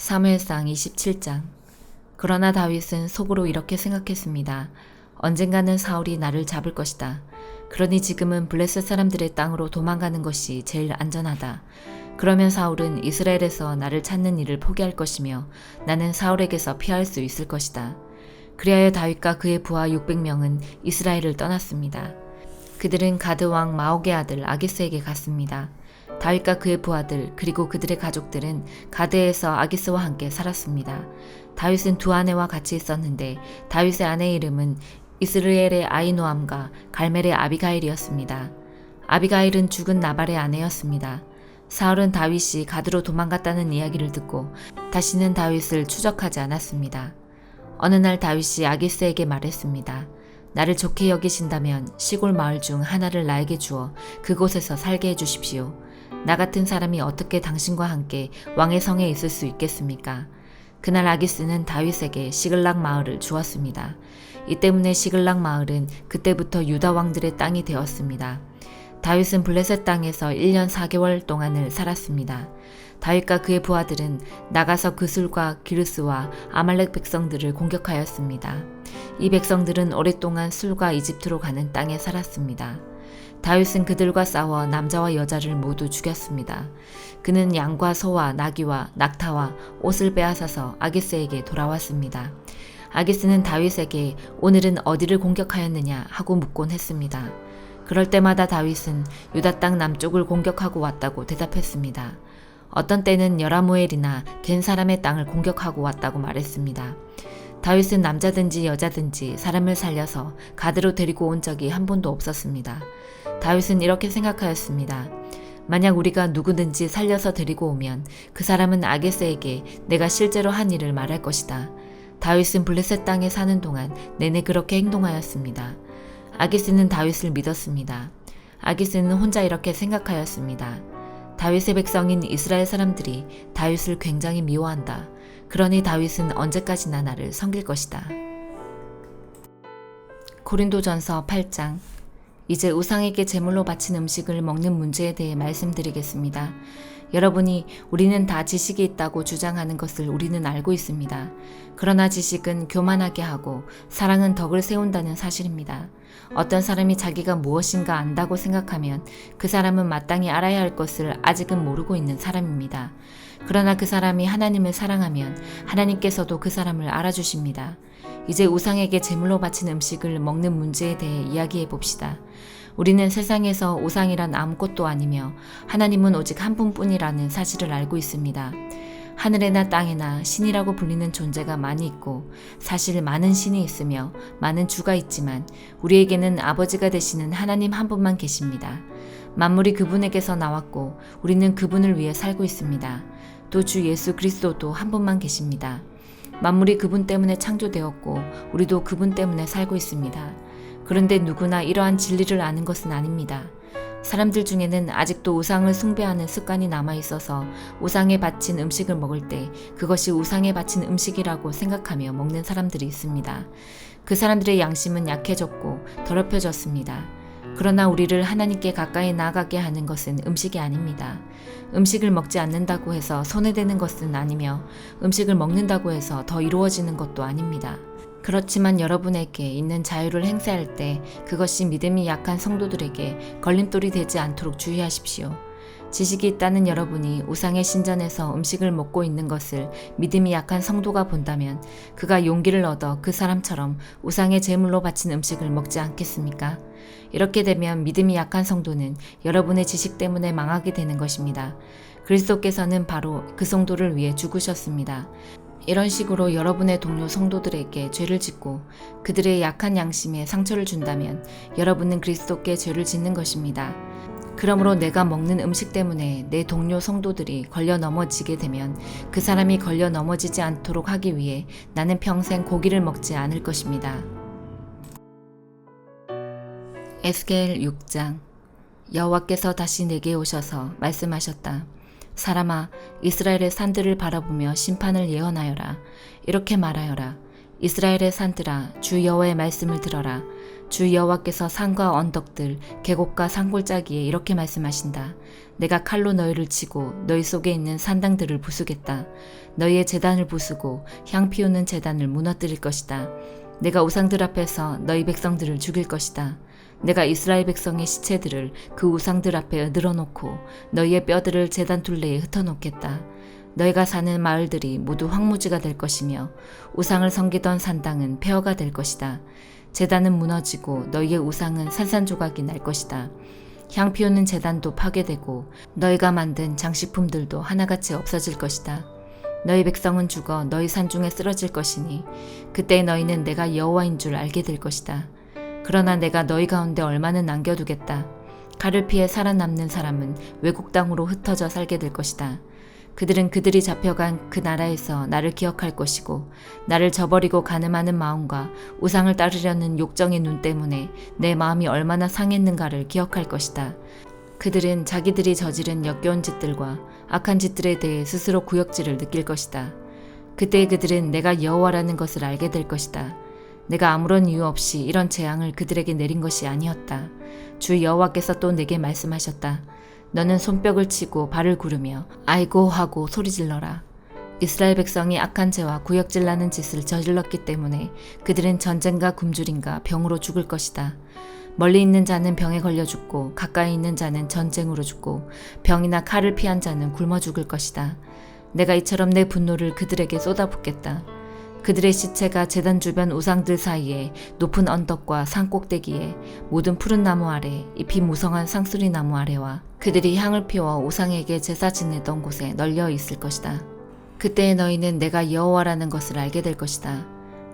사무엘상 27장. 그러나 다윗은 속으로 이렇게 생각했습니다. 언젠가는 사울이 나를 잡을 것이다. 그러니 지금은 블레셋 사람들의 땅으로 도망가는 것이 제일 안전하다. 그러면 사울은 이스라엘에서 나를 찾는 일을 포기할 것이며 나는 사울에게서 피할 수 있을 것이다. 그리하여 다윗과 그의 부하 600명은 이스라엘을 떠났습니다. 그들은 가드 왕 마옥의 아들 아기스에게 갔습니다. 다윗과 그의 부하들 그리고 그들의 가족들은 가드에서 아기스와 함께 살았습니다. 다윗은 두 아내와 같이 있었는데 다윗의 아내의 이름은 이스르엘의 아히노암과 갈멜의 아비가일이었습니다. 아비가일은 죽은 나발의 아내였습니다. 사울은 다윗이 가드로 도망갔다는 이야기를 듣고 다시는 다윗을 추적하지 않았습니다. 어느 날 다윗이 아기스에게 말했습니다. 나를 좋게 여기신다면 시골 마을 중 하나를 나에게 주어 그곳에서 살게 해주십시오. 나 같은 사람이 어떻게 당신과 함께 왕의 성에 있을 수 있겠습니까? 그날 아기스는 다윗에게 시글락 마을을 주었습니다. 이 때문에 시글락 마을은 그때부터 유다 왕들의 땅이 되었습니다. 다윗은 블레셋 땅에서 1년 4개월 동안을 살았습니다. 다윗과 그의 부하들은 나가서 그술과 기르스와 아말렉 백성들을 공격하였습니다. 이 백성들은 오랫동안 술과 이집트로 가는 땅에 살았습니다. 다윗은 그들과 싸워 남자와 여자를 모두 죽였습니다. 그는 양과 소와 나귀와 낙타와 옷을 빼앗아서 아기스에게 돌아왔습니다. 아기스는 다윗에게 오늘은 어디를 공격하였느냐 하고 묻곤 했습니다. 그럴 때마다 다윗은 유다 땅 남쪽을 공격하고 왔다고 대답했습니다. 어떤 때는 여라모엘이나 겐 사람의 땅을 공격하고 왔다고 말했습니다. 다윗은 남자든지 여자든지 사람을 살려서 가드로 데리고 온 적이 한 번도 없었습니다. 다윗은 이렇게 생각하였습니다. 만약 우리가 누구든지 살려서 데리고 오면 그 사람은 아기스에게 내가 실제로 한 일을 말할 것이다. 다윗은 블레셋 땅에 사는 동안 내내 그렇게 행동하였습니다. 아기스는 다윗을 믿었습니다. 아기스는 혼자 이렇게 생각하였습니다. 다윗의 백성인 이스라엘 사람들이 다윗을 굉장히 미워한다. 그러니 다윗은 언제까지나 나를 섬길 것이다. 고린도전서 8장. 이제 우상에게 제물로 바친 음식을 먹는 문제에 대해 말씀드리겠습니다. 여러분이 우리는 다 지식이 있다고 주장하는 것을 우리는 알고 있습니다. 그러나 지식은 교만하게 하고 사랑은 덕을 세운다는 사실입니다. 어떤 사람이 자기가 무엇인가 안다고 생각하면 그 사람은 마땅히 알아야 할 것을 아직은 모르고 있는 사람입니다. 그러나 그 사람이 하나님을 사랑하면 하나님께서도 그 사람을 알아주십니다. 이제 우상에게 제물로 바친 음식을 먹는 문제에 대해 이야기해 봅시다. 우리는 세상에서 우상이란 아무것도 아니며 하나님은 오직 한 분뿐이라는 사실을 알고 있습니다. 하늘에나 땅에나 신이라고 불리는 존재가 많이 있고 사실 많은 신이 있으며 많은 주가 있지만 우리에게는 아버지가 되시는 하나님 한 분만 계십니다. 만물이 그분에게서 나왔고 우리는 그분을 위해 살고 있습니다. 또 주 예수 그리스도도 한 분만 계십니다. 만물이 그분 때문에 창조되었고 우리도 그분 때문에 살고 있습니다. 그런데 누구나 이러한 진리를 아는 것은 아닙니다. 사람들 중에는 아직도 우상을 숭배하는 습관이 남아있어서 우상에 바친 음식을 먹을 때 그것이 우상에 바친 음식이라고 생각하며 먹는 사람들이 있습니다. 그 사람들의 양심은 약해졌고 더럽혀졌습니다. 그러나 우리를 하나님께 가까이 나아가게 하는 것은 음식이 아닙니다. 음식을 먹지 않는다고 해서 손해되는 것은 아니며 음식을 먹는다고 해서 더 이루어지는 것도 아닙니다. 그렇지만 여러분에게 있는 자유를 행사할 때 그것이 믿음이 약한 성도들에게 걸림돌이 되지 않도록 주의하십시오. 지식이 있다는 여러분이 우상의 신전에서 음식을 먹고 있는 것을 믿음이 약한 성도가 본다면 그가 용기를 얻어 그 사람처럼 우상의 제물로 바친 음식을 먹지 않겠습니까? 이렇게 되면 믿음이 약한 성도는 여러분의 지식 때문에 망하게 되는 것입니다. 그리스도께서는 바로 그 성도를 위해 죽으셨습니다. 이런 식으로 여러분의 동료 성도들에게 죄를 짓고 그들의 약한 양심에 상처를 준다면 여러분은 그리스도께 죄를 짓는 것입니다. 그러므로 내가 먹는 음식 때문에 내 동료 성도들이 걸려 넘어지게 되면 그 사람이 걸려 넘어지지 않도록 하기 위해 나는 평생 고기를 먹지 않을 것입니다. 에스겔 6장. 여호와께서 다시 내게 오셔서 말씀하셨다. 사람아, 이스라엘의 산들을 바라보며 심판을 예언하여라. 이렇게 말하여라. 이스라엘의 산들아, 주 여호와의 말씀을 들어라. 주 여호와께서 산과 언덕들, 계곡과 산골짜기에 이렇게 말씀하신다. 내가 칼로 너희를 치고 너희 속에 있는 산당들을 부수겠다. 너희의 제단을 부수고 향 피우는 제단을 무너뜨릴 것이다. 내가 우상들 앞에서 너희 백성들을 죽일 것이다. 내가 이스라엘 백성의 시체들을 그 우상들 앞에 늘어놓고 너희의 뼈들을 제단 둘레에 흩어놓겠다. 너희가 사는 마을들이 모두 황무지가 될 것이며 우상을 섬기던 산당은 폐허가 될 것이다. 제단은 무너지고 너희의 우상은 산산조각이 날 것이다. 향 피우는 제단도 파괴되고 너희가 만든 장식품들도 하나같이 없어질 것이다. 너희 백성은 죽어 너희 산중에 쓰러질 것이니 그때 너희는 내가 여호와인 줄 알게 될 것이다. 그러나 내가 너희 가운데 얼마는 남겨두겠다. 칼을 피해 살아남는 사람은 외국 땅으로 흩어져 살게 될 것이다. 그들은 그들이 잡혀간 그 나라에서 나를 기억할 것이고 나를 저버리고 가늠하는 마음과 우상을 따르려는 욕정의 눈 때문에 내 마음이 얼마나 상했는가를 기억할 것이다. 그들은 자기들이 저지른 역겨운 짓들과 악한 짓들에 대해 스스로 구역질을 느낄 것이다. 그때 그들은 내가 여호와라는 것을 알게 될 것이다. 내가 아무런 이유 없이 이런 재앙을 그들에게 내린 것이 아니었다. 주 여호와께서 또 내게 말씀하셨다. 너는 손뼉을 치고 발을 구르며 아이고 하고 소리질러라. 이스라엘 백성이 악한 죄와 구역질나는 짓을 저질렀기 때문에 그들은 전쟁과 굶주림과 병으로 죽을 것이다. 멀리 있는 자는 병에 걸려 죽고 가까이 있는 자는 전쟁으로 죽고 병이나 칼을 피한 자는 굶어 죽을 것이다. 내가 이처럼 내 분노를 그들에게 쏟아붓겠다. 그들의 시체가 제단 주변 우상들 사이에 높은 언덕과 산 꼭대기에 모든 푸른 나무 아래 잎이 무성한 상수리 나무 아래와 그들이 향을 피워 우상에게 제사 지내던 곳에 널려 있을 것이다. 그때 너희는 내가 여호와라는 것을 알게 될 것이다.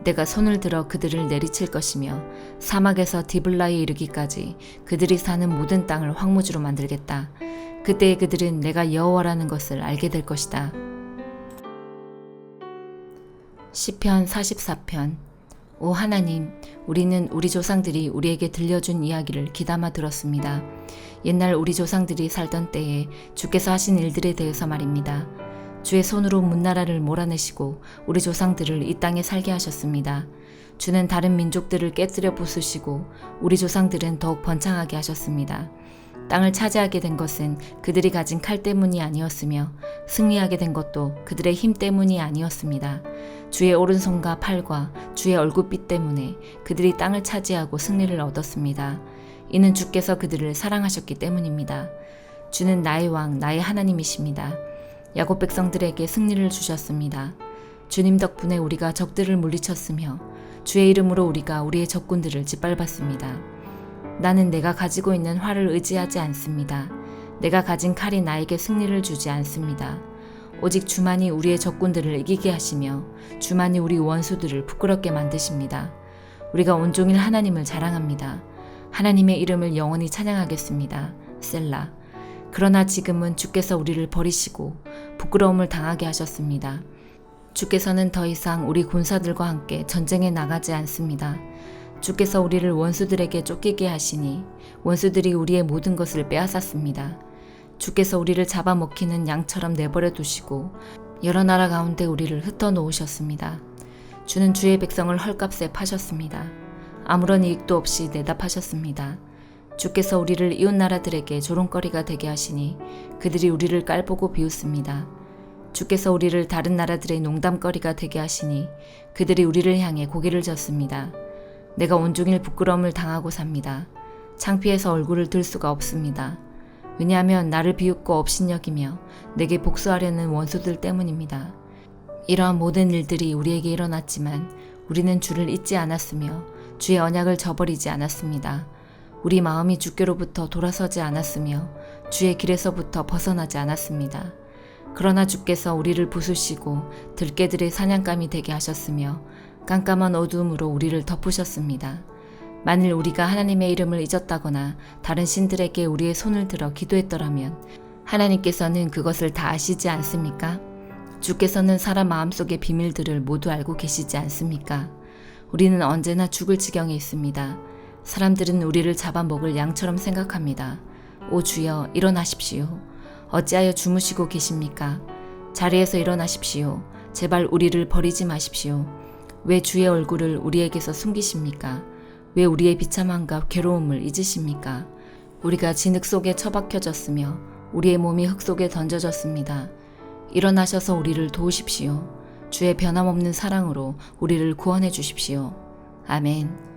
내가 손을 들어 그들을 내리칠 것이며 사막에서 디블라에 이르기까지 그들이 사는 모든 땅을 황무지로 만들겠다. 그때 그들은 내가 여호와라는 것을 알게 될 것이다. 시편 44편. 오 하나님, 우리는 우리 조상들이 우리에게 들려준 이야기를 귀담아 들었습니다. 옛날 우리 조상들이 살던 때에 주께서 하신 일들에 대해서 말입니다. 주의 손으로 문나라를 몰아내시고 우리 조상들을 이 땅에 살게 하셨습니다. 주는 다른 민족들을 깨뜨려 부수시고 우리 조상들은 더욱 번창하게 하셨습니다. 땅을 차지하게 된 것은 그들이 가진 칼 때문이 아니었으며 승리하게 된 것도 그들의 힘 때문이 아니었습니다. 주의 오른손과 팔과 주의 얼굴빛 때문에 그들이 땅을 차지하고 승리를 얻었습니다. 이는 주께서 그들을 사랑하셨기 때문입니다. 주는 나의 왕, 나의 하나님이십니다. 야곱 백성들에게 승리를 주셨습니다. 주님 덕분에 우리가 적들을 물리쳤으며 주의 이름으로 우리가 우리의 적군들을 짓밟았습니다. 나는 내가 가지고 있는 활을 의지하지 않습니다. 내가 가진 칼이 나에게 승리를 주지 않습니다. 오직 주만이 우리의 적군들을 이기게 하시며 주만이 우리 원수들을 부끄럽게 만드십니다. 우리가 온종일 하나님을 자랑합니다. 하나님의 이름을 영원히 찬양하겠습니다. 셀라. 그러나 지금은 주께서 우리를 버리시고 부끄러움을 당하게 하셨습니다. 주께서는 더 이상 우리 군사들과 함께 전쟁에 나가지 않습니다. 주께서 우리를 원수들에게 쫓기게 하시니 원수들이 우리의 모든 것을 빼앗았습니다. 주께서 우리를 잡아먹히는 양처럼 내버려 두시고 여러 나라 가운데 우리를 흩어 놓으셨습니다. 주는 주의 백성을 헐값에 파셨습니다. 아무런 이익도 없이 내다 파셨습니다. 주께서 우리를 이웃 나라들에게 조롱거리가 되게 하시니 그들이 우리를 깔보고 비웃습니다. 주께서 우리를 다른 나라들의 농담거리가 되게 하시니 그들이 우리를 향해 고개를 젓습니다. 내가 온종일 부끄러움을 당하고 삽니다. 창피해서 얼굴을 들 수가 없습니다. 왜냐하면 나를 비웃고 업신여기며 내게 복수하려는 원수들 때문입니다. 이러한 모든 일들이 우리에게 일어났지만 우리는 주를 잊지 않았으며 주의 언약을 저버리지 않았습니다. 우리 마음이 주께로부터 돌아서지 않았으며 주의 길에서부터 벗어나지 않았습니다. 그러나 주께서 우리를 부수시고 들깨들의 사냥감이 되게 하셨으며 깜깜한 어두움으로 우리를 덮으셨습니다. 만일 우리가 하나님의 이름을 잊었다거나 다른 신들에게 우리의 손을 들어 기도했더라면 하나님께서는 그것을 다 아시지 않습니까? 주께서는 사람 마음속의 비밀들을 모두 알고 계시지 않습니까? 우리는 언제나 죽을 지경에 있습니다. 사람들은 우리를 잡아먹을 양처럼 생각합니다. 오 주여, 일어나십시오. 어찌하여 주무시고 계십니까? 자리에서 일어나십시오. 제발 우리를 버리지 마십시오. 왜 주의 얼굴을 우리에게서 숨기십니까? 왜 우리의 비참함과 괴로움을 잊으십니까? 우리가 진흙 속에 처박혀졌으며 우리의 몸이 흙 속에 던져졌습니다. 일어나셔서 우리를 도우십시오. 주의 변함없는 사랑으로 우리를 구원해 주십시오. 아멘.